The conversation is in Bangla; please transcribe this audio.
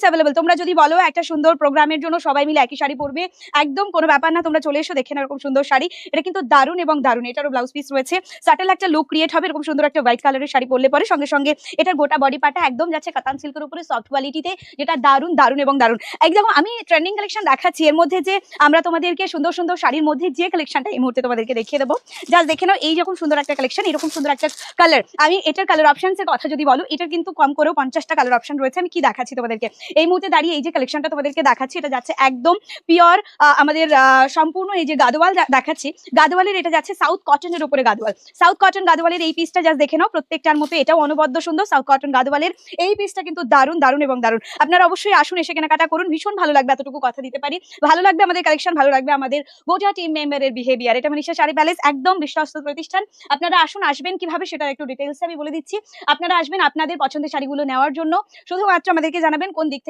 Piece available. তোমরা যদি বলো একটা সুন্দর প্রোগ্রামের জন্য সবাই মিলে একই শাড়ি পরবে, একদম কোনো ব্যাপার না, তোমরা চলে এসো দেখে নাও এরকম সুন্দর শাড়ি। এটা কিন্তু দারুণ এবং দারুণ। এটারও ব্লাউজ পিস রয়েছে, সাটেল একটা লুক ক্রিয়েট হবে এরকম সুন্দর একটা হোয়াইট কালারের শাড়ি পরলে পরে। সঙ্গে সঙ্গে এটার গোটা বডি পাটা একদম যাচ্ছে কাতান সিল্কের উপরে সফট কোয়ালিটিতে, যেটা দারুণ দারুণ এবং দারুণ। একদম আমি ট্রেন্ডিং কালেকশন দেখাচ্ছি, এর মধ্যে যে আমরা তোমাদেরকে সুন্দর সুন্দর শাড়ির মধ্যে যে কালেকশনটা এই মুহূর্তে তোমাদেরকে দেখিয়ে দেবো, জাস্ট দেখে নাও। এই রকম সুন্দর একটা কালেকশন, এরকম সুন্দর একটা কালার। আমি এটার কালার অপশনসের কথা যদি বলো, এটার কিন্তু কম করেও 50টা কালার অপশন রয়েছে। আমি কি দেখাচ্ছি তোমাদেরকে এই মুহূর্তে দাঁড়িয়ে, এই যে কালেকশনটা তোমাদেরকে দেখাচ্ছি, এটা যাচ্ছে একদম পিওর আমাদের সম্পূর্ণ এই যে গাদোয়াল দেখাচ্ছি, গাদোয়ালের এটা যাচ্ছে সাউথ কটনের উপরে গাদোয়াল, সাউথ কটন গাদোয়ালের এই পিসটা জাস্ট দেখে নাও। প্রত্যেকটার মতো এটাও অনবদ্য সুন্দর সাউথ কটন গাদোয়ালের এই পিসটা কিন্তু দারুণ দারুণ এবং দারুণ। আপনারা অবশ্যই আসুন, এসে কেনাকাটা করুন, ভীষণ ভালো লাগবে, এতটুকু কথা দিতে পারি। ভালো লাগবে আমাদের কালেকশন, ভালো লাগবে আমাদের গোটা টিম মেম্বারের বিহেভিয়ার। এটা মনীষা শাড়ি প্যালেস, একদম বিশ্বস্ত প্রতিষ্ঠান। আপনারা আসুন, আসবেন কিভাবে সেটা একটু ডিটেইলসে আমি বলে দিচ্ছি। আপনারা আসবেন আপনাদের পছন্দের শাড়িগুলো নেওয়ার জন্য, শুধুমাত্র আমাদেরকে জানাবেন কোন দিক